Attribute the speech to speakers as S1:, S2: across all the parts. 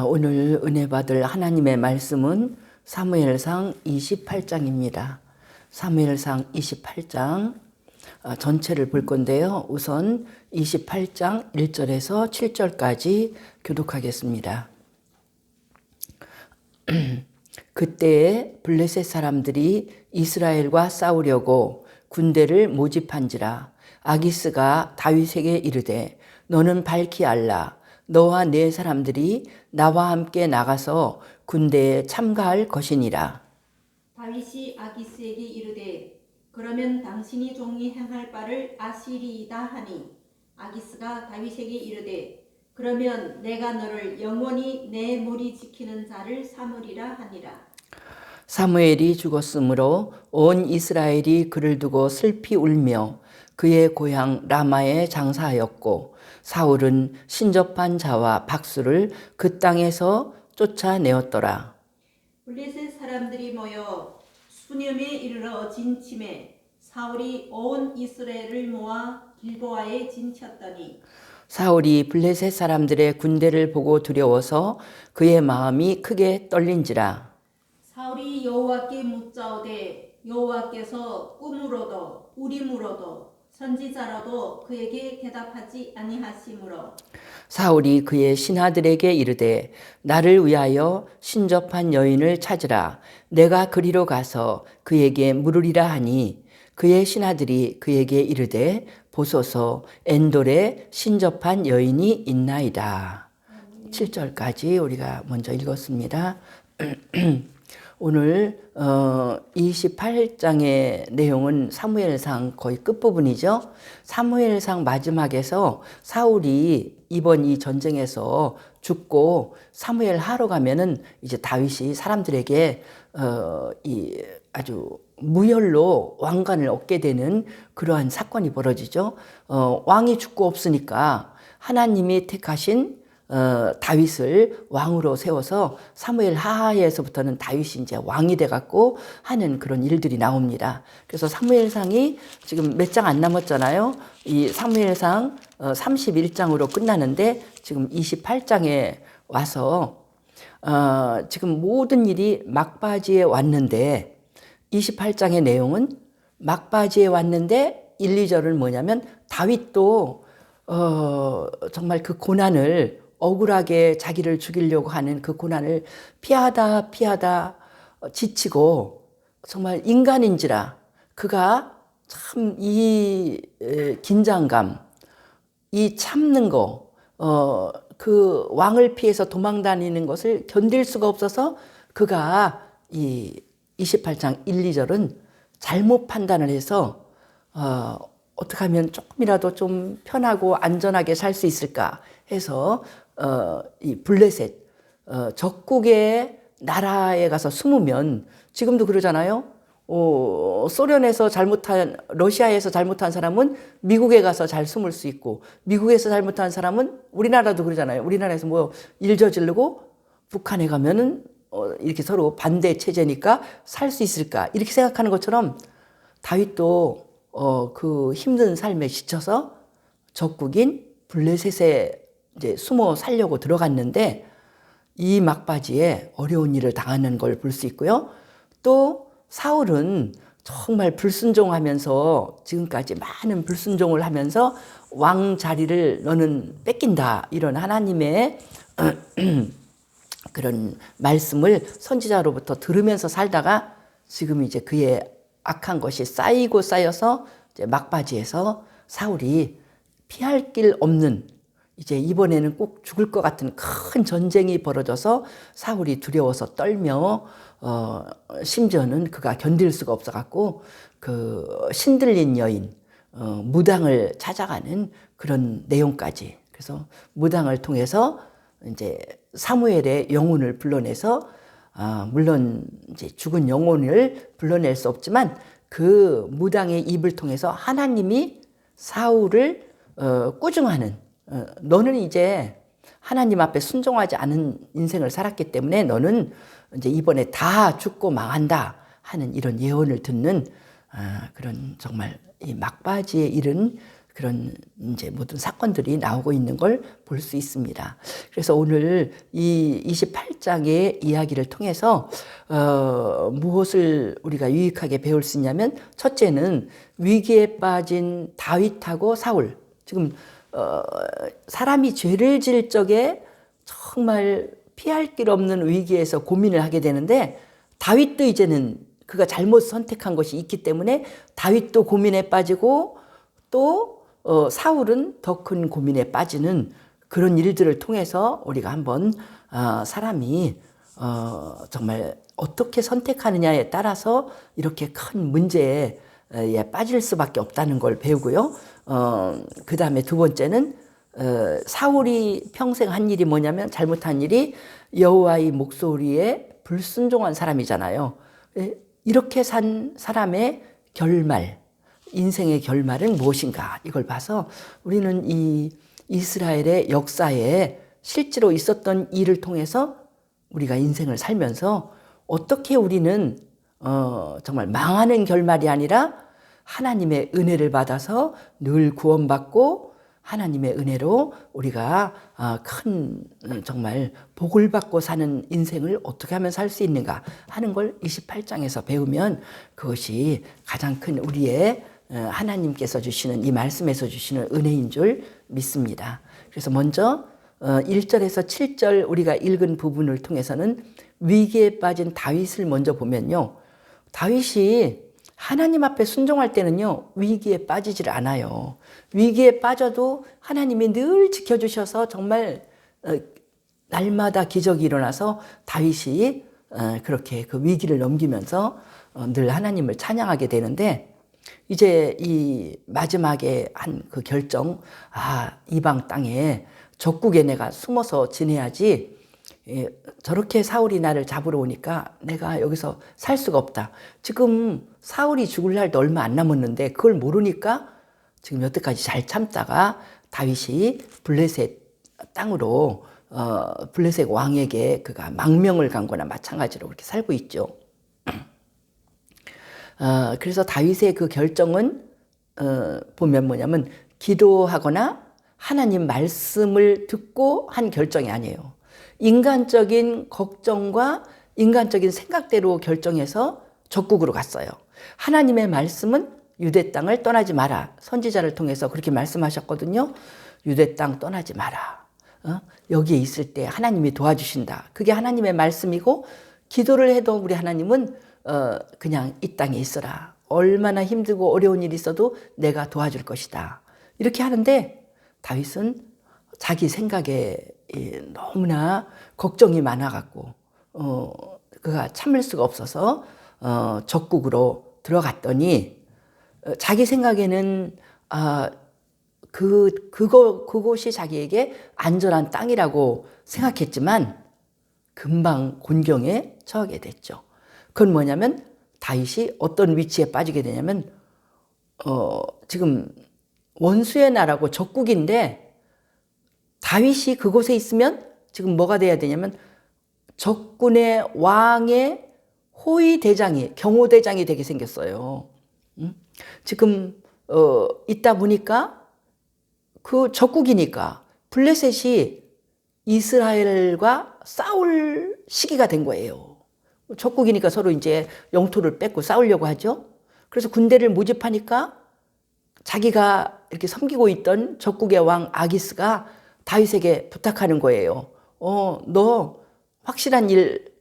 S1: 오늘 은혜 받을 하나님의 말씀은 사무엘상 28장입니다. 사무엘상 28장 전체를 볼 건데요. 우선 28장 1절에서 7절까지 교독하겠습니다. 그때에 블레셋 사람들이 이스라엘과 싸우려고 군대를 모집한지라. 아기스가 다윗에게 이르되 너는 밝히 알라. 너와 네 사람들이 나와 함께 나가서 군대에 참가할 것이니라.
S2: 다윗이 아기스에게 이르되 그러면 당신이 종이 행할 바를 아시리이다 하니, 아기스가 다윗에게 이르되 그러면 내가 너를 영원히 내 무리 지키는 자를 삼으리라 하니라.
S1: 사무엘이 죽었으므로 온 이스라엘이 그를 두고 슬피 울며 그의 고향 라마에 장사하였고, 사울은 신접한 자와 박수를 그 땅에서 쫓아내었더라.
S2: 블레셋 사람들이 모여 수념에 이르러 진침해 사울이 온 이스라엘을 모아 길보아에 진쳤더니,
S1: 사울이 블레셋 사람들의 군대를 보고 두려워서 그의 마음이 크게 떨린지라.
S2: 사울이 여호와께 묻자오되 여호와께서 꿈으로도 우림으로도 선지자로도 그에게 대답하지 아니하시므로,
S1: 사울이 그의 신하들에게 이르되 나를 위하여 신접한 여인을 찾으라. 내가 그리로 가서 그에게 물으리라 하니, 그의 신하들이 그에게 이르되 보소서 엔돌에 신접한 여인이 있나이다. 7절까지 우리가 먼저 읽었습니다. 오늘 28장의 내용은 사무엘상 거의 끝부분이죠. 사무엘상 마지막에서 사울이 이번 이 전쟁에서 죽고 사무엘 하러 가면은 이제 다윗이 사람들에게 이 아주 무혈로 왕관을 얻게 되는 그러한 사건이 벌어지죠. 왕이 죽고 없으니까 하나님이 택하신 다윗을 왕으로 세워서 사무엘 하하에서부터는 다윗이 이제 왕이 돼갖고 하는 그런 일들이 나옵니다. 그래서 사무엘상이 지금 몇 장 안 남았잖아요. 이 사무엘상 31장으로 끝나는데 지금 28장에 와서 지금 모든 일이 막바지에 왔는데, 28장의 내용은 막바지에 왔는데 1, 2절은 뭐냐면 다윗도 정말 그 고난을 억울하게 자기를 죽이려고 하는 그 고난을 피하다 지치고 정말 인간인지라 그가 참 이 긴장감, 이 참는 거, 그 왕을 피해서 도망 다니는 것을 견딜 수가 없어서 그가 이 28장 1, 2절은 잘못 판단을 해서 어떻게 하면 조금이라도 좀 편하고 안전하게 살 수 있을까 해서 이 블레셋 적국의 나라에 가서 숨으면, 지금도 그러잖아요. 소련에서 잘못한, 러시아에서 잘못한 사람은 미국에 가서 잘 숨을 수 있고, 미국에서 잘못한 사람은 우리나라도 그러잖아요. 우리나라에서 뭐 일 저지르고 북한에 가면은 이렇게 서로 반대 체제니까 살 수 있을까 이렇게 생각하는 것처럼 다윗도 그 힘든 삶에 지쳐서 적국인 블레셋에 이제 숨어 살려고 들어갔는데 이 막바지에 어려운 일을 당하는 걸 볼 수 있고요. 또 사울은 정말 불순종하면서, 지금까지 많은 불순종을 하면서 왕 자리를 너는 뺏긴다, 이런 하나님의 그런 말씀을 선지자로부터 들으면서 살다가 지금 이제 그의 악한 것이 쌓이고 쌓여서 이제 막바지에서 사울이 피할 길 없는, 이제 이번에는 꼭 죽을 것 같은 큰 전쟁이 벌어져서 사울이 두려워서 떨며 심지어는 그가 견딜 수가 없어갖고 그 신들린 여인 무당을 찾아가는 그런 내용까지. 그래서 무당을 통해서 이제 사무엘의 영혼을 불러내서 물론 이제 죽은 영혼을 불러낼 수 없지만 그 무당의 입을 통해서 하나님이 사울을 꾸중하는, 너는 이제 하나님 앞에 순종하지 않은 인생을 살았기 때문에 너는 이제 이번에 다 죽고 망한다 하는 이런 예언을 듣는 그런 정말 이 막바지에 이른 그런 이제 모든 사건들이 나오고 있는 걸 볼 수 있습니다. 그래서 오늘 이 28장의 이야기를 통해서 무엇을 우리가 유익하게 배울 수 있냐면, 첫째는 위기에 빠진 다윗하고 사울, 지금 사람이 죄를 지을 적에 정말 피할 길 없는 위기에서 고민을 하게 되는데, 다윗도 이제는 그가 잘못 선택한 것이 있기 때문에 다윗도 고민에 빠지고, 또 사울은 더 큰 고민에 빠지는 그런 일들을 통해서 우리가 한번 사람이 정말 어떻게 선택하느냐에 따라서 이렇게 큰 문제에 빠질 수밖에 없다는 걸 배우고요. 그 다음에 두 번째는 사울이 평생 한 일이 뭐냐면, 잘못한 일이 여호와의 목소리에 불순종한 사람이잖아요. 이렇게 산 사람의 결말, 인생의 결말은 무엇인가, 이걸 봐서 우리는 이 이스라엘의 역사에 실제로 있었던 일을 통해서 우리가 인생을 살면서 어떻게 우리는 정말 망하는 결말이 아니라 하나님의 은혜를 받아서 늘 구원받고 하나님의 은혜로 우리가 큰 정말 복을 받고 사는 인생을 어떻게 하면 살 수 있는가 하는 걸 28장에서 배우면, 그것이 가장 큰 우리의 하나님께서 주시는, 이 말씀에서 주시는 은혜인 줄 믿습니다. 그래서 먼저 1절에서 7절 우리가 읽은 부분을 통해서는 위기에 빠진 다윗을 먼저 보면요, 다윗이 하나님 앞에 순종할 때는요, 위기에 빠지질 않아요. 위기에 빠져도 하나님이 늘 지켜주셔서 정말 날마다 기적이 일어나서 다윗이 그렇게 그 위기를 넘기면서 늘 하나님을 찬양하게 되는데, 이제 이 마지막에 한 그 결정, 이방 땅에 적국에 내가 숨어서 지내야지, 저렇게 사울이 나를 잡으러 오니까 내가 여기서 살 수가 없다. 지금 사울이 죽을 날도 얼마 안 남았는데 그걸 모르니까 지금 여태까지 잘 참다가 다윗이 블레셋 땅으로 블레셋 왕에게 그가 망명을 간 거나 마찬가지로 그렇게 살고 있죠. 그래서 다윗의 그 결정은 보면 뭐냐면, 기도하거나 하나님 말씀을 듣고 한 결정이 아니에요. 인간적인 걱정과 인간적인 생각대로 결정해서 적국으로 갔어요. 하나님의 말씀은 유대 땅을 떠나지 마라. 선지자를 통해서 그렇게 말씀하셨거든요. 유대 땅 떠나지 마라. 여기에 있을 때 하나님이 도와주신다. 그게 하나님의 말씀이고, 기도를 해도 우리 하나님은 그냥 이 땅에 있어라. 얼마나 힘들고 어려운 일이 있어도 내가 도와줄 것이다. 이렇게 하는데, 다윗은 자기 생각에 너무나 걱정이 많아갖고 그가 참을 수가 없어서 적국으로 들어갔더니, 자기 생각에는 그곳이 자기에게 안전한 땅이라고 생각했지만 금방 곤경에 처하게 됐죠. 그건 뭐냐면, 다윗이 어떤 위치에 빠지게 되냐면, 지금 원수의 나라고 적국인데, 다윗이 그곳에 있으면 지금 뭐가 돼야 되냐면, 적군의 왕의 호위대장이, 경호대장이 되게 생겼어요. 지금 있다 보니까 그 적국이니까 블레셋이 이스라엘과 싸울 시기가 된 거예요. 적국이니까 서로 이제 영토를 뺏고 싸우려고 하죠. 그래서 군대를 모집하니까 자기가 이렇게 섬기고 있던 적국의 왕 아기스가 다윗에게 부탁하는 거예요. 너 확실한 일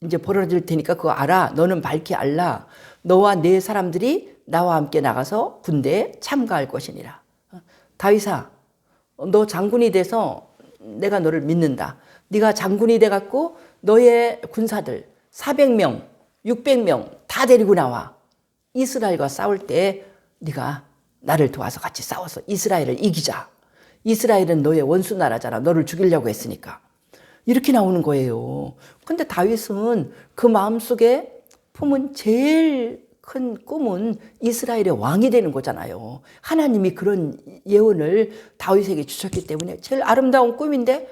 S1: 이제 벌어질 테니까 그거 알아. 너는 밝히 알라. 너와 네 사람들이 나와 함께 나가서 군대에 참가할 것이니라. 다윗아, 너 장군이 돼서 내가 너를 믿는다. 네가 장군이 돼갖고 너의 군사들 400명, 600명 다 데리고 나와. 이스라엘과 싸울 때 네가 나를 도와서 같이 싸워서 이스라엘을 이기자. 이스라엘은 너의 원수 나라잖아. 너를 죽이려고 했으니까. 이렇게 나오는 거예요. 근데 다윗은 그 마음속에 품은 제일 큰 꿈은 이스라엘의 왕이 되는 거잖아요. 하나님이 그런 예언을 다윗에게 주셨기 때문에 제일 아름다운 꿈인데,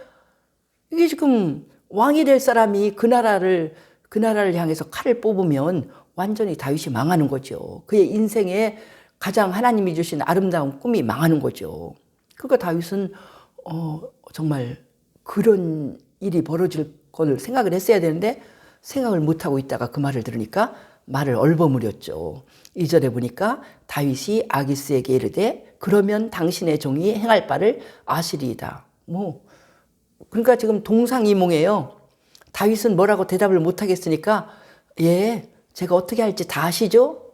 S1: 이게 지금 왕이 될 사람이 그 나라를 향해서 칼을 뽑으면 완전히 다윗이 망하는 거죠. 그의 인생의 가장 하나님이 주신 아름다운 꿈이 망하는 거죠. 그러니까 다윗은 정말 그런 일이 벌어질 걸 생각을 했어야 되는데 생각을 못하고 있다가 그 말을 들으니까 말을 얼버무렸죠. 2절에 보니까 다윗이 아기스에게 이르되 그러면 당신의 종이 행할 바를 아시리이다. 그러니까 지금 동상이몽이에요. 다윗은 뭐라고 대답을 못하겠으니까 예, 제가 어떻게 할지 다 아시죠?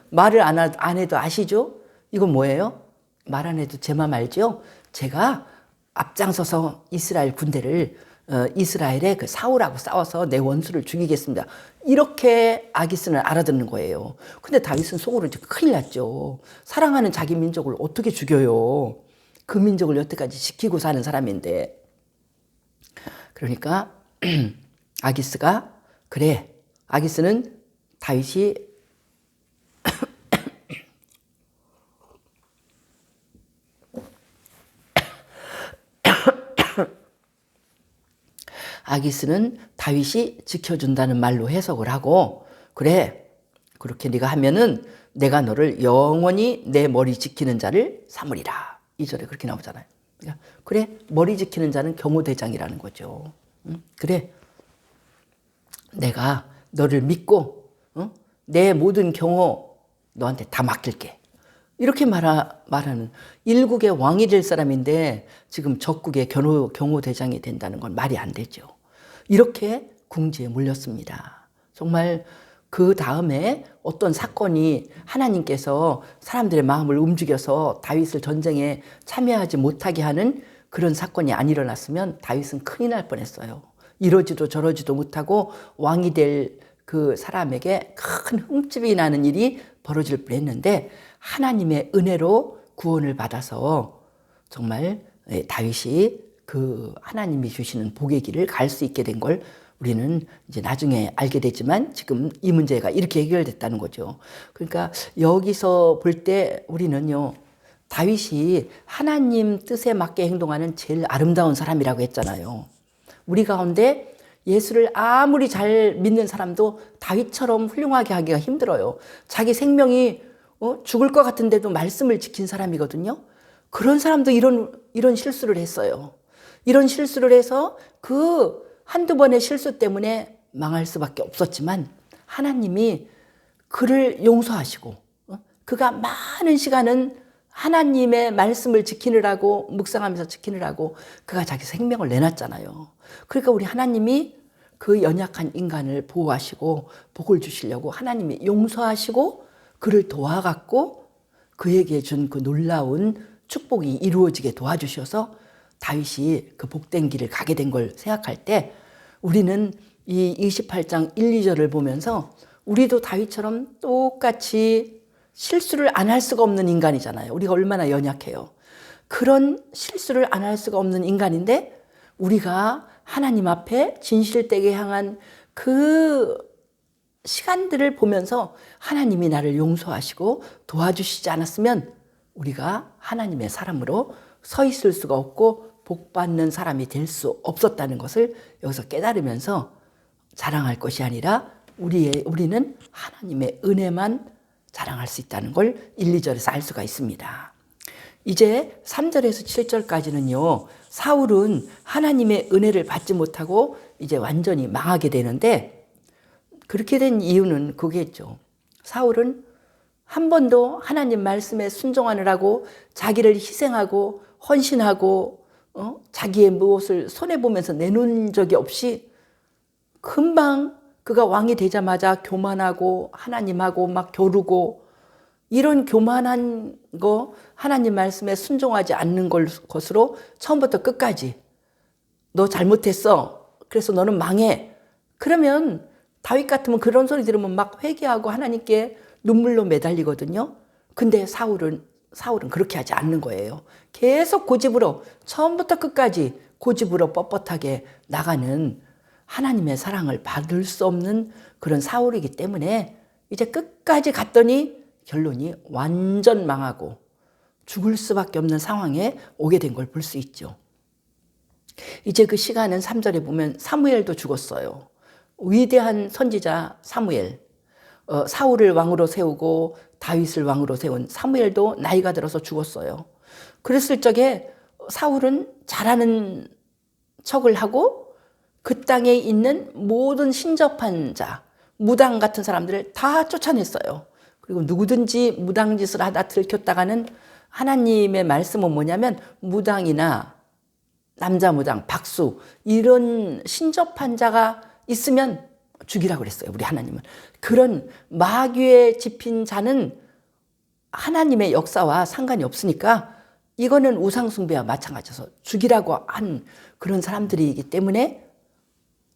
S1: 말을 안 해도 아시죠? 이건 뭐예요? 말 안 해도 제 맘 알죠? 제가 앞장서서 이스라엘 군대를 이스라엘의 그 사울하고 싸워서 내 원수를 죽이겠습니다. 이렇게 아기스는 알아듣는 거예요. 근데 다윗은 속으로 이제 큰일 났죠. 사랑하는 자기 민족을 어떻게 죽여요? 그 민족을 여태까지 지키고 사는 사람인데. 그러니까 아기스가 그래. 아기스는 다윗이 아기스는 다윗이 지켜준다는 말로 해석을 하고 그래 그렇게 네가 하면은 내가 너를 영원히 내 머리 지키는 자를 삼으리라. 2절에 그렇게 나오잖아요. 그러니까 그래 머리 지키는 자는 경호대장이라는 거죠. 그래 내가 너를 믿고 내 모든 경호 너한테 다 맡길게. 이렇게 말하는 일국의 왕이 될 사람인데 지금 적국의 경호대장이 된다는 건 말이 안 되죠. 이렇게 궁지에 몰렸습니다. 정말 그 다음에 어떤 사건이 하나님께서 사람들의 마음을 움직여서 다윗을 전쟁에 참여하지 못하게 하는 그런 사건이 안 일어났으면 다윗은 큰일 날 뻔했어요. 이러지도 저러지도 못하고 왕이 될 그 사람에게 큰 흠집이 나는 일이 벌어질 뻔했는데 하나님의 은혜로 구원을 받아서 정말 다윗이 그 하나님이 주시는 복의 길을 갈 수 있게 된 걸 우리는 이제 나중에 알게 되지만 지금 이 문제가 이렇게 해결됐다는 거죠. 그러니까 여기서 볼 때 우리는요, 다윗이 하나님 뜻에 맞게 행동하는 제일 아름다운 사람이라고 했잖아요. 우리 가운데 예수를 아무리 잘 믿는 사람도 다윗처럼 훌륭하게 하기가 힘들어요. 자기 생명이 죽을 것 같은데도 말씀을 지킨 사람이거든요. 그런 사람도 이런 실수를 했어요. 이런 실수를 해서 그 한두 번의 실수 때문에 망할 수밖에 없었지만 하나님이 그를 용서하시고 그가 많은 시간은 하나님의 말씀을 지키느라고 묵상하면서 지키느라고 그가 자기 생명을 내놨잖아요. 그러니까 우리 하나님이 그 연약한 인간을 보호하시고 복을 주시려고 하나님이 용서하시고 그를 도와갖고 그에게 준 그 놀라운 축복이 이루어지게 도와주셔서 다윗이 그 복된 길을 가게 된 걸 생각할 때 우리는 이 28장 1, 2절을 보면서 우리도 다윗처럼 똑같이 실수를 안 할 수가 없는 인간이잖아요. 우리가 얼마나 연약해요. 그런 실수를 안 할 수가 없는 인간인데 우리가 하나님 앞에 진실되게 향한 그 시간들을 보면서 하나님이 나를 용서하시고 도와주시지 않았으면 우리가 하나님의 사람으로 서 있을 수가 없고 복받는 사람이 될 수 없었다는 것을 여기서 깨달으면서 자랑할 것이 아니라 우리는 하나님의 은혜만 자랑할 수 있다는 걸 1, 2절에서 알 수가 있습니다. 이제 3절에서 7절까지는요. 사울은 하나님의 은혜를 받지 못하고 이제 완전히 망하게 되는데 그렇게 된 이유는 그게죠. 사울은 한 번도 하나님 말씀에 순종하느라고 자기를 희생하고 헌신하고 자기의 무엇을 손해보면서 내놓은 적이 없이 금방 그가 왕이 되자마자 교만하고 하나님하고 막 겨루고 이런 교만한 거 하나님 말씀에 순종하지 않는 것으로 처음부터 끝까지 너 잘못했어. 그래서 너는 망해. 그러면 다윗 같으면 그런 소리 들으면 막 회개하고 하나님께 눈물로 매달리거든요. 근데 사울은 그렇게 하지 않는 거예요. 계속 고집으로 처음부터 끝까지 고집으로 뻣뻣하게 나가는 하나님의 사랑을 받을 수 없는 그런 사울이기 때문에 이제 끝까지 갔더니 결론이 완전 망하고 죽을 수밖에 없는 상황에 오게 된 걸 볼 수 있죠. 이제 그 시간은 3절에 보면 사무엘도 죽었어요. 위대한 선지자 사무엘. 사울을 왕으로 세우고 다윗을 왕으로 세운 사무엘도 나이가 들어서 죽었어요. 그랬을 적에 사울은 잘하는 척을 하고 그 땅에 있는 모든 신접한 자, 무당 같은 사람들을 다 쫓아냈어요. 그리고 누구든지 무당짓을 하다 들켰다가는 하나님의 말씀은 뭐냐면 무당이나 남자 무당, 박수 이런 신접한 자가 있으면 죽이라고 그랬어요. 우리 하나님은. 그런 마귀에 집힌 자는 하나님의 역사와 상관이 없으니까 이거는 우상숭배와 마찬가지여서 죽이라고 한 그런 사람들이기 때문에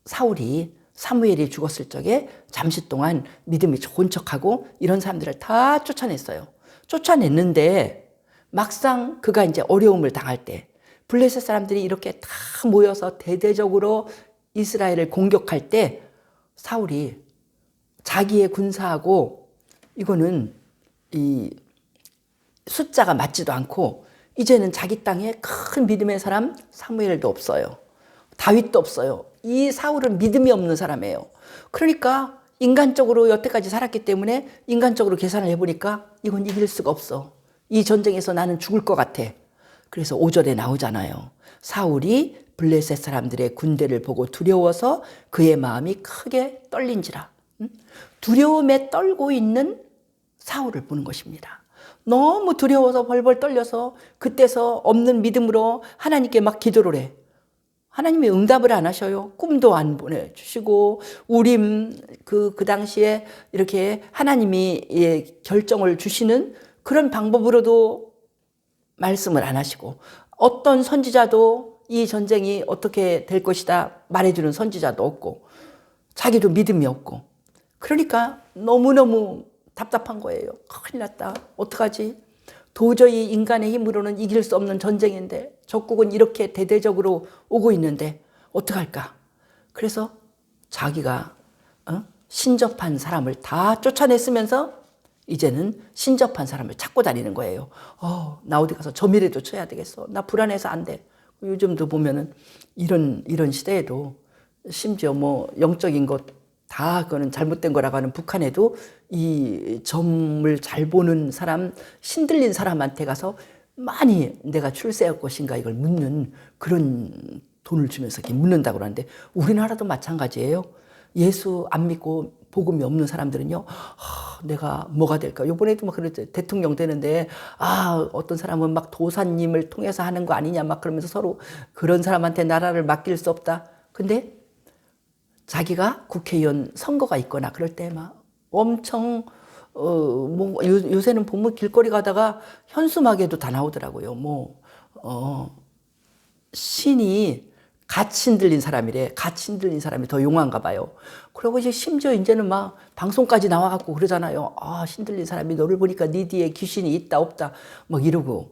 S1: 사무엘이 죽었을 적에 잠시 동안 믿음이 좋은 척하고 이런 사람들을 다 쫓아냈어요. 쫓아냈는데 막상 그가 이제 어려움을 당할 때 블레셋 사람들이 이렇게 다 모여서 대대적으로 이스라엘을 공격할 때 사울이 자기의 군사하고 이거는 이 숫자가 맞지도 않고 이제는 자기 땅에 큰 믿음의 사람 사무엘도 없어요. 다윗도 없어요. 이 사울은 믿음이 없는 사람이에요. 그러니까 인간적으로 여태까지 살았기 때문에 인간적으로 계산을 해보니까 이건 이길 수가 없어. 이 전쟁에서 나는 죽을 것 같아. 그래서 5절에 나오잖아요. 사울이 블레셋 사람들의 군대를 보고 두려워서 그의 마음이 크게 떨린지라. 두려움에 떨고 있는 사울을 보는 것입니다. 너무 두려워서 벌벌 떨려서 그때서 없는 믿음으로 하나님께 막 기도를 해. 하나님이 응답을 안 하셔요. 꿈도 안 보내주시고 우림 그 당시에 이렇게 하나님이 결정을 주시는 그런 방법으로도 말씀을 안 하시고 어떤 선지자도 이 전쟁이 어떻게 될 것이다 말해주는 선지자도 없고 자기도 믿음이 없고 그러니까 너무너무 답답한 거예요. 큰일 났다. 어떡하지? 도저히 인간의 힘으로는 이길 수 없는 전쟁인데 적국은 이렇게 대대적으로 오고 있는데 어떡할까? 그래서 자기가 신접한 사람을 다 쫓아냈으면서 이제는 신접한 사람을 찾고 다니는 거예요. 나 어디 가서 점이라도 쳐야 되겠어. 나 불안해서 안 돼. 요즘도 보면은 이런 시대에도 심지어 뭐 영적인 것 다 그거는 잘못된 거라고 하는 북한에도 이 점을 잘 보는 사람, 신들린 사람한테 가서 많이 내가 출세할 것인가 이걸 묻는 그런 돈을 주면서 이렇게 묻는다고 그러는데 우리나라도 마찬가지예요. 예수 안 믿고 복음이 없는 사람들은요, 내가 뭐가 될까? 요번에도 막 그랬죠. 대통령 되는데, 어떤 사람은 막 도사님을 통해서 하는 거 아니냐, 막 그러면서 서로 그런 사람한테 나라를 맡길 수 없다. 근데 자기가 국회의원 선거가 있거나 그럴 때 막 엄청, 요새는 보면 길거리 가다가 현수막에도 다 나오더라고요. 신이 같이 흔들린 사람이래. 같이 흔들린 사람이 더 용한가 봐요. 그리고 이제 심지어 이제는 막 방송까지 나와갖고 그러잖아요. 신들린 사람이 너를 보니까 네 뒤에 귀신이 있다 없다 막 이러고.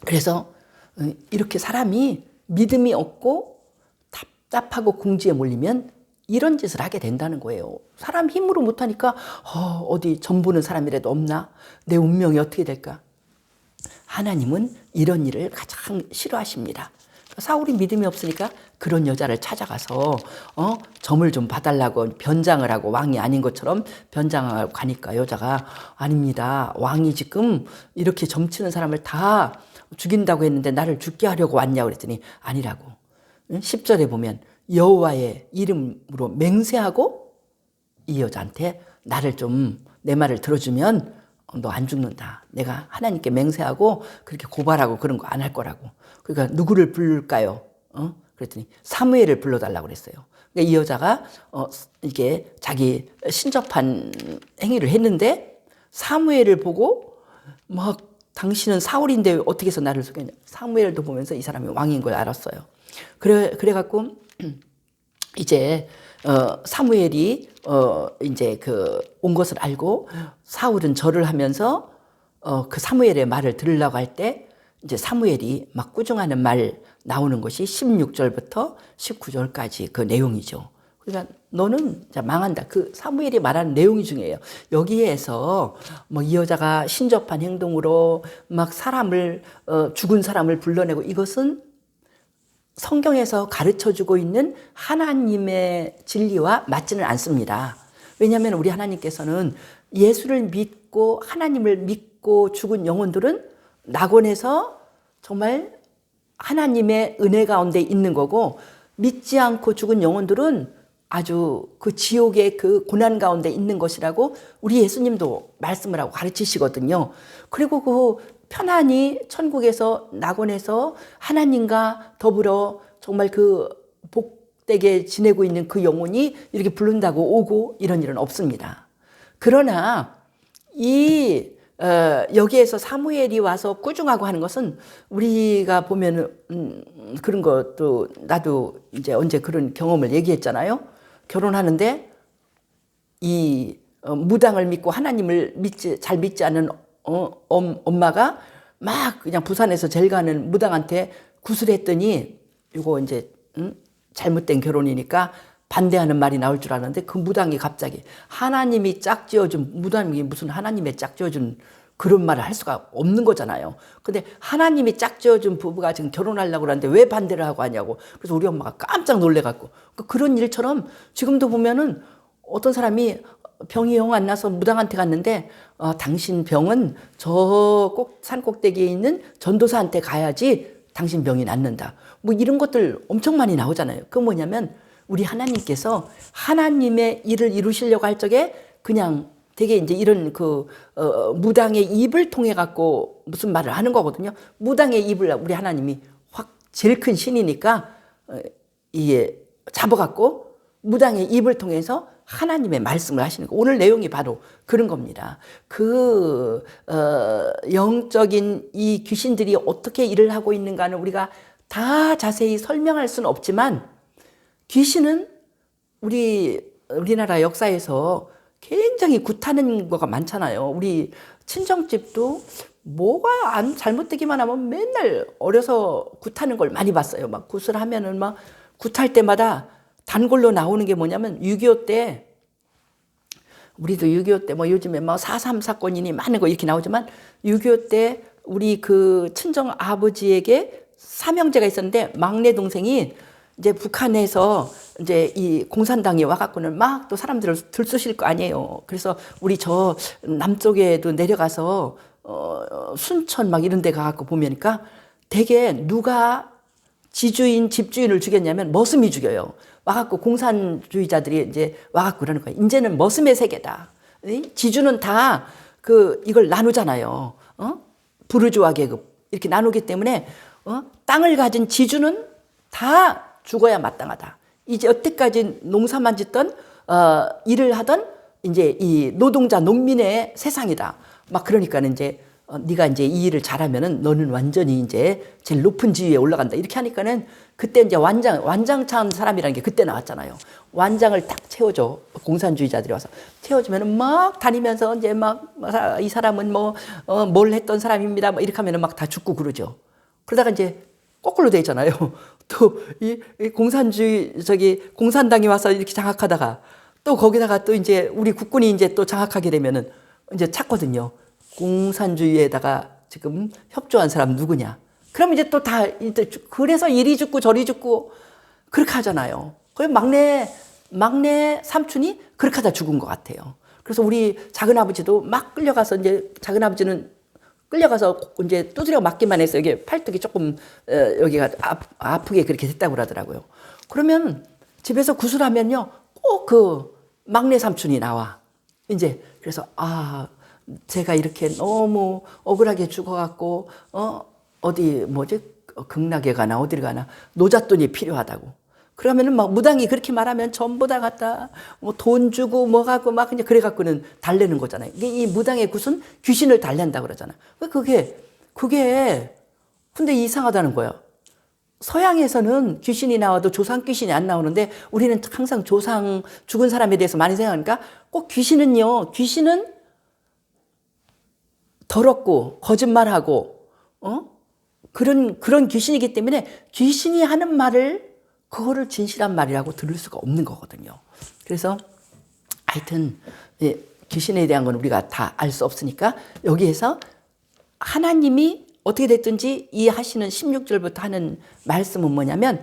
S1: 그래서 이렇게 사람이 믿음이 없고 답답하고 궁지에 몰리면 이런 짓을 하게 된다는 거예요. 사람 힘으로 못하니까 어디 점 보는 사람이라도 없나? 내 운명이 어떻게 될까? 하나님은 이런 일을 가장 싫어하십니다. 사울이 믿음이 없으니까 그런 여자를 찾아가서 점을 좀 봐달라고 변장을 하고 왕이 아닌 것처럼 변장하고 가니까 여자가 아닙니다. 왕이 지금 이렇게 점치는 사람을 다 죽인다고 했는데 나를 죽게 하려고 왔냐고 그랬더니 아니라고. 10절에 보면 여호와의 이름으로 맹세하고 이 여자한테 나를 좀 내 말을 들어주면 너 안 죽는다. 내가 하나님께 맹세하고 그렇게 고발하고 그런 거 안 할 거라고. 그러니까 누구를 부를까요? 그랬더니 사무엘을 불러달라고 그랬어요. 그러니까 이 여자가 이게 자기 신접한 행위를 했는데 사무엘을 보고 막 당신은 사울인데 어떻게 해서 나를 속였냐. 사무엘도 보면서 이 사람이 왕인 걸 알았어요. 그래갖고 이제 사무엘이 이제 온 것을 알고 사울은 절을 하면서 그 사무엘의 말을 들으려고 할 때 이제 사무엘이 막 꾸중하는 말 나오는 것이 16절부터 19절까지 그 내용이죠. 그러니까 너는 망한다. 그 사무엘이 말하는 내용이 중요해요. 여기에서 뭐 이 여자가 신접한 행동으로 막 죽은 사람을 불러내고 이것은 성경에서 가르쳐주고 있는 하나님의 진리와 맞지는 않습니다. 왜냐하면 우리 하나님께서는 예수를 믿고 하나님을 믿고 죽은 영혼들은 낙원에서 정말 하나님의 은혜 가운데 있는 거고, 믿지 않고 죽은 영혼들은 아주 그 지옥의 그 고난 가운데 있는 것이라고 우리 예수님도 말씀을 하고 가르치시거든요. 그리고 그 편안히 천국에서 낙원에서 하나님과 더불어 정말 그 복되게 지내고 있는 그 영혼이 이렇게 부른다고 오고 이런 일은 없습니다. 그러나 여기에서 사무엘이 와서 꾸중하고 하는 것은 우리가 보면은 그런 것도 나도 이제 언제 그런 경험을 얘기했잖아요. 결혼하는데 이 무당을 믿고 하나님을 잘 믿지 않는 엄마가 막 그냥 부산에서 제일 가는 무당한테 구슬했더니 이거 이제 잘못된 결혼이니까 반대하는 말이 나올 줄 알았는데 그 무당이 갑자기 하나님이 짝지어준, 무당이 무슨 하나님의 짝지어준 그런 말을 할 수가 없는 거잖아요. 근데 하나님이 짝지어준 부부가 지금 결혼하려고 그러는데 왜 반대를 하고 하냐고. 그래서 우리 엄마가 깜짝 놀래갖고 그런 일처럼 지금도 보면은 어떤 사람이 병이 영 안 나서 무당한테 갔는데 당신 병은 저 산 꼭대기에 있는 전도사한테 가야지 당신 병이 낫는다. 뭐 이런 것들 엄청 많이 나오잖아요. 그건 뭐냐면 우리 하나님께서 하나님의 일을 이루시려고 할 적에 그냥 되게 이제 이런 무당의 입을 통해 갖고 무슨 말을 하는 거거든요. 무당의 입을 우리 하나님이 확 제일 큰 신이니까 이게 잡아갖고 무당의 입을 통해서 하나님의 말씀을 하시는 거. 오늘 내용이 바로 그런 겁니다. 영적인 이 귀신들이 어떻게 일을 하고 있는가는 우리가 다 자세히 설명할 수는 없지만 귀신은 우리나라 역사에서 굉장히 굿하는 거가 많잖아요. 우리 친정집도 뭐가 안 잘못되기만 하면 맨날 어려서 굿하는 걸 많이 봤어요. 막 굿을 하면은 막 굿할 때마다 단골로 나오는 게 뭐냐면 6.25 때, 우리도 6.25 때 뭐 요즘에 뭐 4.3 사건이니 많은 거 이렇게 나오지만 6.25 때 우리 그 친정 아버지에게 삼형제가 있었는데 막내 동생이 이제 북한에서 이제 이 공산당이 와갖고는 막 또 사람들을 들쑤실 거 아니에요. 그래서 우리 저 남쪽에도 내려가서 순천 막 이런 데 가갖고 보면니까 되게 누가 집주인을 죽였냐면 머슴이 죽여요. 와갖고 공산주의자들이 이제 와갖고 그러는 거예요. 이제는 머슴의 세계다. 지주는 다 이걸 나누잖아요. 부르주아 계급 이렇게 나누기 때문에 땅을 가진 지주는 다 죽어야 마땅하다. 이제 여태까지 농사만 짓던 일을 하던 이제 이 노동자 농민의 세상이다. 막 그러니까는 이제 네가 이제 이 일을 잘하면은 너는 완전히 이제 제일 높은 지위에 올라간다. 이렇게 하니까는 그때 이제 완장 찬 사람이라는 게 그때 나왔잖아요. 완장을 딱 채워줘. 공산주의자들이 와서 채워주면은 막 다니면서 이제 막 이 사람은 뭘 했던 사람입니다. 막 이렇게 하면은 막 다 죽고 그러죠. 그러다가 이제 거꾸로 돼 있잖아요. 또 이 공산당이 와서 이렇게 장악하다가 또 거기다가 또 이제 우리 국군이 이제 또 장악하게 되면은 이제 찾거든요. 공산주의에다가 지금 협조한 사람 누구냐? 그럼 이제 또 다 그래서 이리 죽고 저리 죽고 그렇게 하잖아요. 그 막내 삼촌이 그렇게 하다 죽은 것 같아요. 그래서 우리 작은 아버지도 막 끌려가서 이제 작은 아버지는 끌려가서 이제 두드려 맞기만 해서 이게 팔뚝이 조금 여기가 아프게 그렇게 됐다고 그러더라고요. 그러면 집에서 구슬하면요 꼭 그 막내 삼촌이 나와. 이제 그래서 제가 이렇게 너무 억울하게 죽어갖고 어디 극락에 가나 어디를 가나 노잣돈이 필요하다고. 그러면은 막 무당이 그렇게 말하면 전부 다 갖다 돈 주고 뭐 갖고 막 이제 그래 갖고는 달래는 거잖아요. 이게 이 무당의 굿은 귀신을 달랜다 그러잖아. 그게 근데 이상하다는 거야. 서양에서는 귀신이 나와도 조상 귀신이 안 나오는데 우리는 항상 조상 죽은 사람에 대해서 많이 생각하니까 꼭 귀신은 더럽고 거짓말하고 그런 귀신이기 때문에 귀신이 하는 말을 그거를 진실한 말이라고 들을 수가 없는 거거든요. 그래서 하여튼 귀신에 대한 건 우리가 다 알 수 없으니까 여기에서 하나님이 어떻게 됐든지 이 하시는 16절부터 하는 말씀은 뭐냐면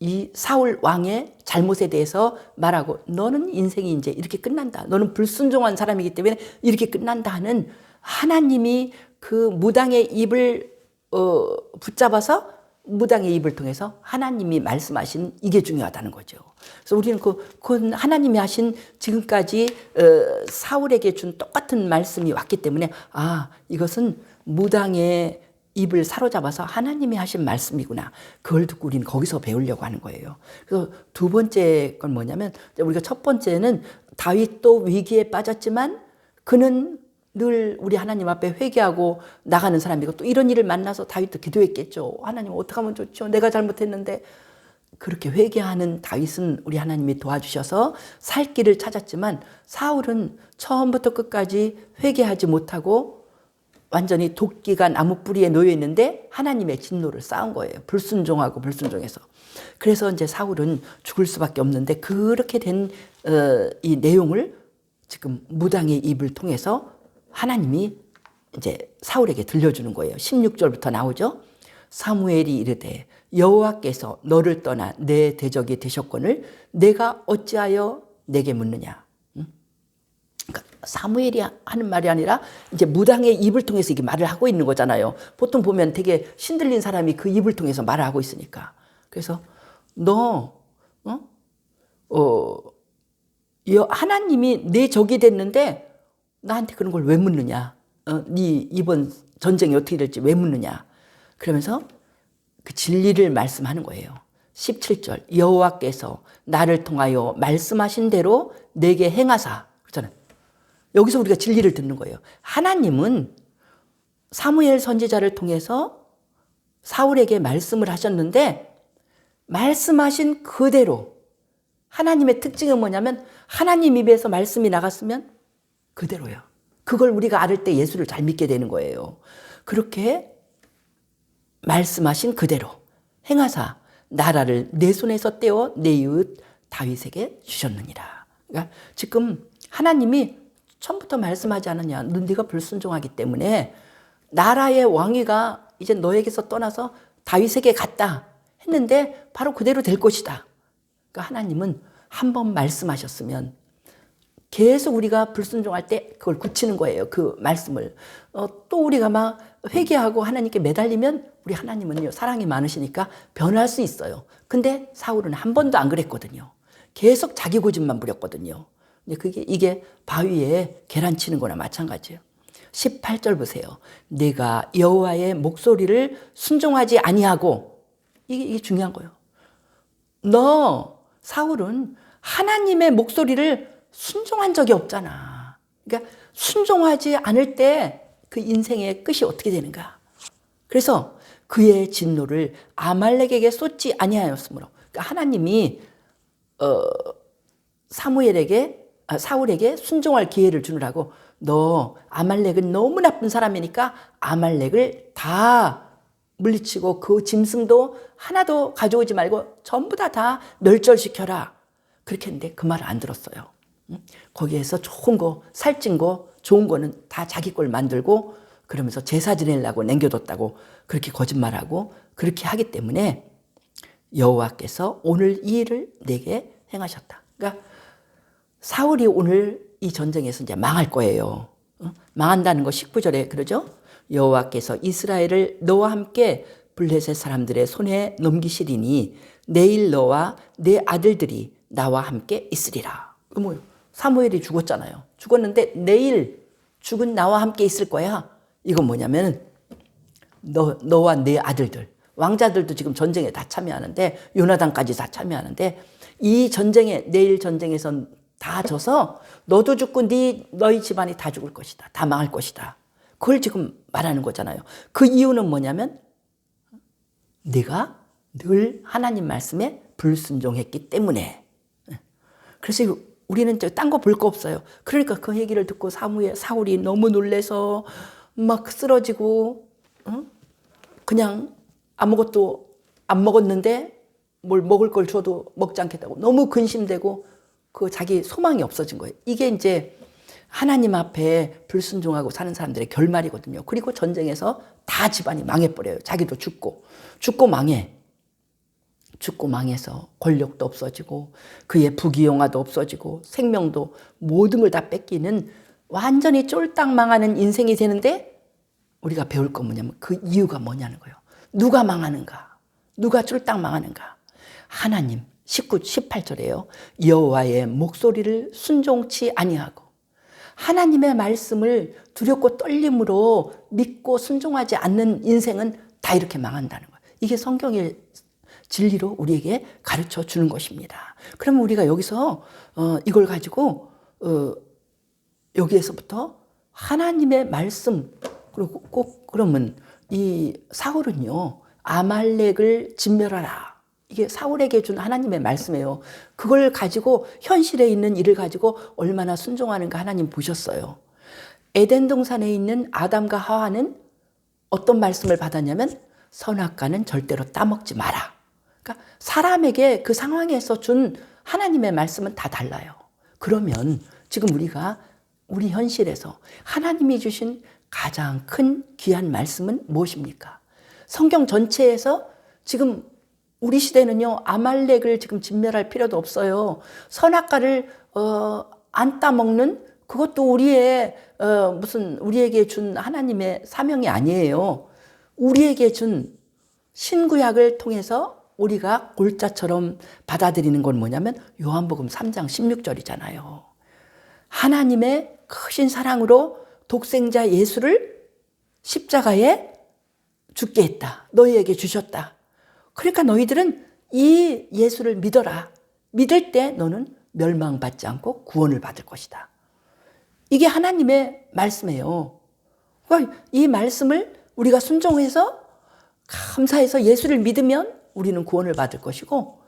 S1: 이 사울 왕의 잘못에 대해서 말하고 너는 인생이 이제 이렇게 끝난다. 너는 불순종한 사람이기 때문에 이렇게 끝난다 하는 하나님이 그 무당의 입을 붙잡아서 무당의 입을 통해서 하나님이 말씀하신 이게 중요하다는 거죠. 그래서 우리는 그 하나님이 하신 지금까지 사울에게 준 똑같은 말씀이 왔기 때문에 이것은 무당의 입을 사로잡아서 하나님이 하신 말씀이구나. 그걸 듣고 우리는 거기서 배우려고 하는 거예요. 그래서 두 번째 건 뭐냐면 우리가 첫 번째는 다윗도 위기에 빠졌지만 그는 늘 우리 하나님 앞에 회개하고 나가는 사람이고 또 이런 일을 만나서 다윗도 기도했겠죠. 하나님 어떻게 하면 좋죠? 내가 잘못했는데. 그렇게 회개하는 다윗은 우리 하나님이 도와주셔서 살 길을 찾았지만 사울은 처음부터 끝까지 회개하지 못하고 완전히 도끼가 나무 뿌리에 놓여 있는데 하나님의 진노를 쌓은 거예요. 불순종하고 불순종해서. 그래서 이제 사울은 죽을 수밖에 없는데 그렇게 된 이 내용을 지금 무당의 입을 통해서 하나님이 이제 사울에게 들려주는 거예요. 16절부터 나오죠. 사무엘이 이르되 여호와께서 너를 떠나 내 대적이 되셨거늘 내가 어찌하여 내게 묻느냐. 그러니까 사무엘이 하는 말이 아니라 이제 무당의 입을 통해서 이게 말을 하고 있는 거잖아요. 보통 보면 되게 신들린 사람이 그 입을 통해서 말을 하고 있으니까. 그래서 너 하나님이 내 적이 됐는데 나한테 그런 걸 왜 묻느냐. 네 이번 전쟁이 어떻게 될지 왜 묻느냐. 그러면서 그 진리를 말씀하는 거예요. 17절 여호와께서 나를 통하여 말씀하신 대로 내게 행하사. 그렇잖아요. 여기서 우리가 진리를 듣는 거예요. 하나님은 사무엘 선지자를 통해서 사울에게 말씀을 하셨는데 말씀하신 그대로 하나님의 특징은 뭐냐면 하나님 입에서 말씀이 나갔으면 그대로요. 그걸 우리가 알을 때 예수를 잘 믿게 되는 거예요. 그렇게 말씀하신 그대로 행하사 나라를 내 손에서 떼어 내 이웃 다윗에게 주셨느니라. 그러니까 지금 하나님이 처음부터 말씀하지 않았냐. 네가 불순종하기 때문에 나라의 왕위가 이제 너에게서 떠나서 다윗에게 갔다 했는데 바로 그대로 될 것이다. 그러니까 하나님은 한 번 말씀하셨으면 계속 우리가 불순종할 때 그걸 굳히는 거예요. 그 말씀을. 또 우리가 막 회개하고 하나님께 매달리면 우리 하나님은요, 사랑이 많으시니까 변할 수 있어요. 근데 사울은 한 번도 안 그랬거든요. 계속 자기 고집만 부렸거든요. 근데 이게 바위에 계란 치는 거나 마찬가지예요. 18절 보세요. 내가 여호와의 목소리를 순종하지 아니하고, 이게 중요한 거예요. 너 사울은 하나님의 목소리를 순종한 적이 없잖아. 그러니까 순종하지 않을 때 그 인생의 끝이 어떻게 되는가. 그래서 그의 진노를 아말렉에게 쏟지 아니하였으므로. 그러니까 하나님이 사울에게 순종할 기회를 주느라고 너 아말렉은 너무 나쁜 사람이니까 아말렉을 다 물리치고 그 짐승도 하나도 가져오지 말고 전부 다 멸절시켜라. 그렇게 했는데 그 말을 안 들었어요. 거기에서 좋은 거, 살찐 거, 좋은 거는 다 자기 걸 만들고 그러면서 제사 지내려고 남겨뒀다고 그렇게 거짓말하고 그렇게 하기 때문에 여호와께서 오늘 이 일을 내게 행하셨다. 그러니까 사울이 오늘 이 전쟁에서 이제 망할 거예요. 망한다는 거 19절에 그러죠. 여호와께서 이스라엘을 너와 함께 블레셋 사람들의 손에 넘기시리니 내일 너와 내 아들들이 나와 함께 있으리라. 뭐요? 사무엘이 죽었잖아요. 죽었는데 내일 죽은 나와 함께 있을 거야. 이건 뭐냐면 너와 내 아들들, 왕자들도 지금 전쟁에 다 참여하는데 요나단까지 다 참여하는데 이 전쟁에 내일 전쟁에선 다 져서 너도 죽고 너희 집안이 다 죽을 것이다. 다 망할 것이다. 그걸 지금 말하는 거잖아요. 그 이유는 뭐냐면 네가 늘 하나님 말씀에 불순종했기 때문에. 그래서 우리는 딴 거 볼 거 없어요. 그러니까 그 얘기를 듣고 사울이 너무 놀래서 막 쓰러지고 그냥 아무것도 안 먹었는데 뭘 먹을 걸 줘도 먹지 않겠다고 너무 근심되고 그 자기 소망이 없어진 거예요. 이게 이제 하나님 앞에 불순종하고 사는 사람들의 결말이거든요. 그리고 전쟁에서 다 집안이 망해버려요. 자기도 죽고 망해. 죽고 망해서 권력도 없어지고 그의 부귀영화도 없어지고 생명도 모든 걸 다 뺏기는 완전히 쫄딱 망하는 인생이 되는데 우리가 배울 건 뭐냐면 그 이유가 뭐냐는 거예요. 누가 망하는가? 누가 쫄딱 망하는가? 하나님 18절에요. 여호와의 목소리를 순종치 아니하고 하나님의 말씀을 두렵고 떨림으로 믿고 순종하지 않는 인생은 다 이렇게 망한다는 거예요. 이게 성경의 진리로 우리에게 가르쳐 주는 것입니다. 그러면 우리가 여기서 이걸 가지고 여기에서부터 하나님의 말씀, 그리고 꼭 그러면 이 사울은요, 아말렉을 진멸하라. 이게 사울에게 준 하나님의 말씀이에요. 그걸 가지고 현실에 있는 일을 가지고 얼마나 순종하는가 하나님 보셨어요. 에덴 동산에 있는 아담과 하와는 어떤 말씀을 받았냐면 선악과는 절대로 따먹지 마라. 그러니까 사람에게 그 상황에서 준 하나님의 말씀은 다 달라요. 그러면 지금 우리가 우리 현실에서 하나님이 주신 가장 큰 귀한 말씀은 무엇입니까? 성경 전체에서 지금 우리 시대는요, 아말렉을 지금 진멸할 필요도 없어요. 선악과를 안 따먹는 그것도 우리의 우리에게 준 하나님의 사명이 아니에요. 우리에게 준 신구약을 통해서 우리가 골자처럼 받아들이는 건 뭐냐면 요한복음 3장 16절이잖아요. 하나님의 크신 사랑으로 독생자 예수를 십자가에 죽게 했다. 너희에게 주셨다. 그러니까 너희들은 이 예수를 믿어라. 믿을 때 너는 멸망받지 않고 구원을 받을 것이다. 이게 하나님의 말씀이에요. 그러니까 이 말씀을 우리가 순종해서 감사해서 예수를 믿으면 우리는 구원을 받을 것이고,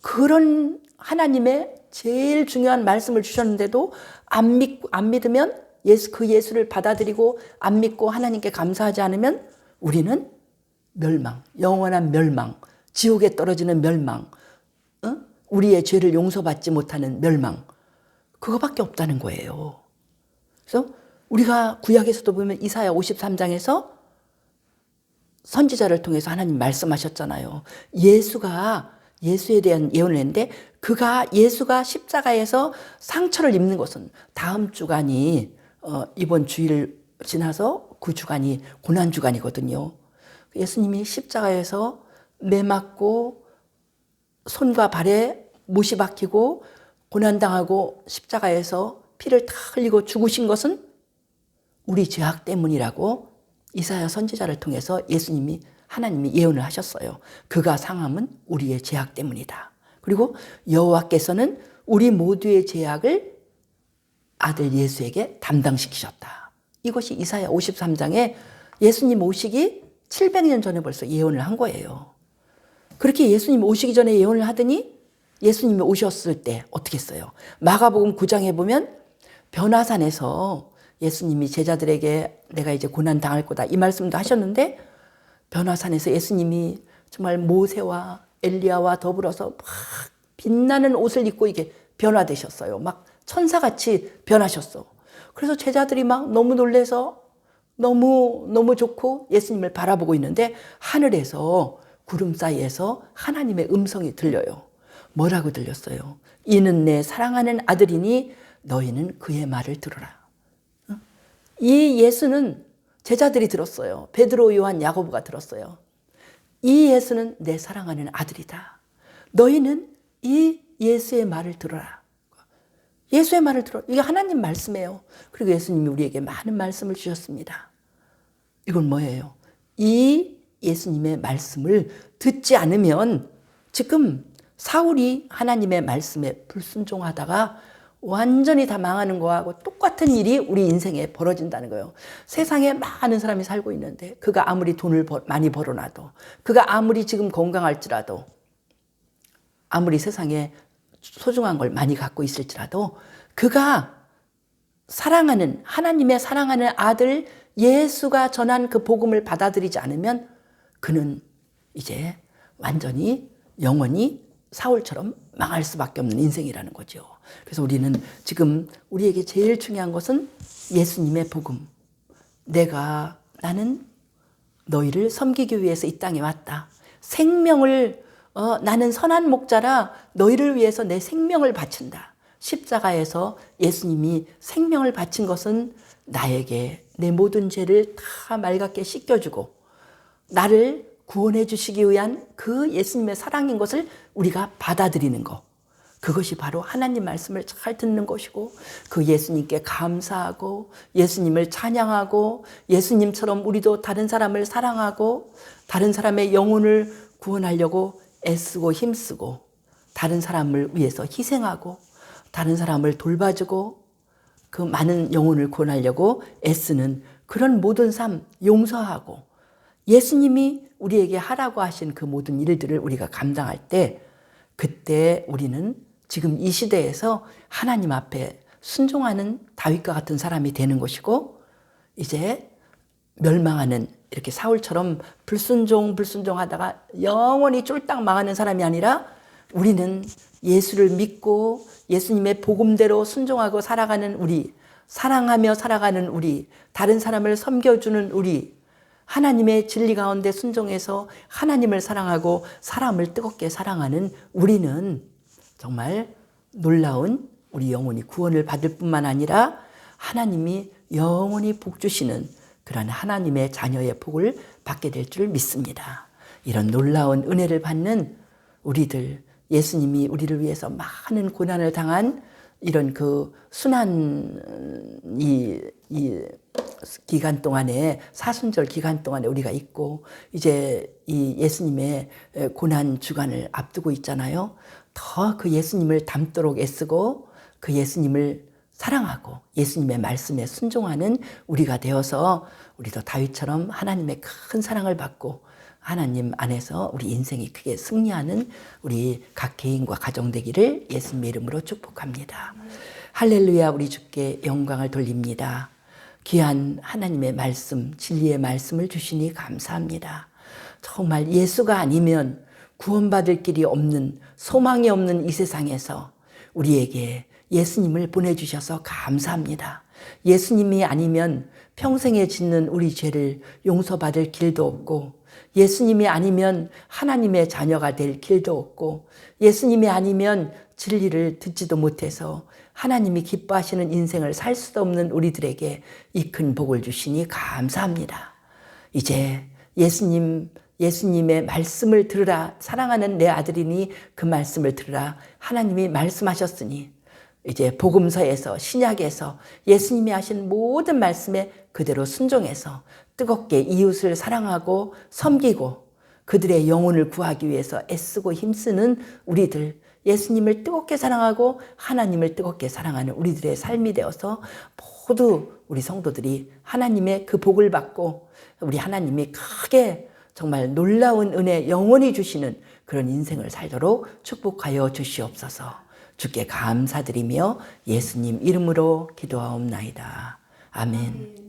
S1: 그런 하나님의 제일 중요한 말씀을 주셨는데도 안 믿으면 그 예수를 받아들이고 안 믿고 하나님께 감사하지 않으면 우리는 멸망, 영원한 멸망, 지옥에 떨어지는 멸망, 우리의 죄를 용서받지 못하는 멸망, 그거밖에 없다는 거예요. 그래서 우리가 구약에서도 보면 이사야 53장에서 선지자를 통해서 하나님 말씀하셨잖아요. 예수에 대한 예언을 했는데 예수가 십자가에서 상처를 입는 것은 다음 주간이 이번 주일 지나서 그 주간이 고난 주간이거든요. 예수님이 십자가에서 매 맞고 손과 발에 못이 박히고 고난당하고 십자가에서 피를 다 흘리고 죽으신 것은 우리 죄악 때문이라고 이사야 선지자를 통해서 하나님이 예언을 하셨어요. 그가 상함은 우리의 죄악 때문이다. 그리고 여호와께서는 우리 모두의 죄악을 아들 예수에게 담당시키셨다. 이것이 이사야 53장에 예수님 오시기 700년 전에 벌써 예언을 한 거예요. 그렇게 예수님 오시기 전에 예언을 하더니 예수님이 오셨을 때 어떻게 했어요? 마가복음 9장에 보면 변화산에서 예수님이 제자들에게 내가 이제 고난 당할 거다 이 말씀도 하셨는데, 변화산에서 예수님이 정말 모세와 엘리야와 더불어서 막 빛나는 옷을 입고 이게 변화되셨어요. 막 천사같이 변하셨어. 그래서 제자들이 막 너무 놀래서 너무 좋고 예수님을 바라보고 있는데 하늘에서 구름 사이에서 하나님의 음성이 들려요. 뭐라고 들렸어요? 이는 내 사랑하는 아들이니 너희는 그의 말을 들으라. 이 예수는 제자들이 들었어요. 베드로, 요한, 야고보가 들었어요. 이 예수는 내 사랑하는 아들이다. 너희는 이 예수의 말을 들어라. 예수의 말을 들어. 이게 하나님 말씀이에요. 그리고 예수님이 우리에게 많은 말씀을 주셨습니다. 이건 뭐예요? 이 예수님의 말씀을 듣지 않으면 지금 사울이 하나님의 말씀에 불순종하다가 완전히 다 망하는 거하고 똑같은 일이 우리 인생에 벌어진다는 거예요. 세상에 많은 사람이 살고 있는데 그가 아무리 돈을 많이 벌어놔도, 그가 아무리 지금 건강할지라도, 아무리 세상에 소중한 걸 많이 갖고 있을지라도 그가 하나님의 사랑하는 아들 예수가 전한 그 복음을 받아들이지 않으면 그는 이제 완전히 영원히 사울처럼 망할 수밖에 없는 인생이라는 거죠. 그래서 우리는 지금 우리에게 제일 중요한 것은 예수님의 복음. 나는 너희를 섬기기 위해서 이 땅에 왔다. 생명을 나는 선한 목자라 너희를 위해서 내 생명을 바친다. 십자가에서 예수님이 생명을 바친 것은 나에게 내 모든 죄를 다 맑게 씻겨주고 나를 구원해 주시기 위한 그 예수님의 사랑인 것을 우리가 받아들이는 것. 그것이 바로 하나님 말씀을 잘 듣는 것이고 그 예수님께 감사하고 예수님을 찬양하고 예수님처럼 우리도 다른 사람을 사랑하고 다른 사람의 영혼을 구원하려고 애쓰고 힘쓰고 다른 사람을 위해서 희생하고 다른 사람을 돌봐주고 그 많은 영혼을 구원하려고 애쓰는 그런 모든 삶 용서하고 예수님이 우리에게 하라고 하신 그 모든 일들을 우리가 감당할 때 그때 우리는 지금 이 시대에서 하나님 앞에 순종하는 다윗과 같은 사람이 되는 것이고 이제 멸망하는 이렇게 사울처럼 불순종하다가 영원히 쫄딱 망하는 사람이 아니라 우리는 예수를 믿고 예수님의 복음대로 순종하고 살아가는 우리, 사랑하며 살아가는 우리, 다른 사람을 섬겨주는 우리, 하나님의 진리 가운데 순종해서 하나님을 사랑하고 사람을 뜨겁게 사랑하는 우리는 정말 놀라운 우리 영혼이 구원을 받을 뿐만 아니라 하나님이 영원히 복 주시는 그런 하나님의 자녀의 복을 받게 될 줄 믿습니다. 이런 놀라운 은혜를 받는 우리들, 예수님이 우리를 위해서 많은 고난을 당한 이런 그 순한 이 기간 동안에 사순절 기간 동안에 우리가 있고 이제 이 예수님의 고난 주간을 앞두고 있잖아요. 더 그 예수님을 닮도록 애쓰고 그 예수님을 사랑하고 예수님의 말씀에 순종하는 우리가 되어서 우리도 다윗처럼 하나님의 큰 사랑을 받고 하나님 안에서 우리 인생이 크게 승리하는 우리 각 개인과 가정 되기를 예수님의 이름으로 축복합니다. 할렐루야. 우리 주께 영광을 돌립니다. 귀한 하나님의 말씀, 진리의 말씀을 주시니 감사합니다. 정말 예수가 아니면 구원받을 길이 없는, 소망이 없는 이 세상에서 우리에게 예수님을 보내주셔서 감사합니다. 예수님이 아니면 평생에 짓는 우리 죄를 용서받을 길도 없고 예수님이 아니면 하나님의 자녀가 될 길도 없고 예수님이 아니면 진리를 듣지도 못해서 하나님이 기뻐하시는 인생을 살 수도 없는 우리들에게 이 큰 복을 주시니 감사합니다. 이제 예수님의 말씀을 들으라. 사랑하는 내 아들이니 그 말씀을 들으라. 하나님이 말씀하셨으니 이제 복음서에서 신약에서 예수님이 하신 모든 말씀에 그대로 순종해서 뜨겁게 이웃을 사랑하고 섬기고 그들의 영혼을 구하기 위해서 애쓰고 힘쓰는 우리들, 예수님을 뜨겁게 사랑하고 하나님을 뜨겁게 사랑하는 우리들의 삶이 되어서 모두 우리 성도들이 하나님의 그 복을 받고 우리 하나님이 크게 정말 놀라운 은혜 영원히 주시는 그런 인생을 살도록 축복하여 주시옵소서. 주께 감사드리며 예수님 이름으로 기도하옵나이다. 아멘.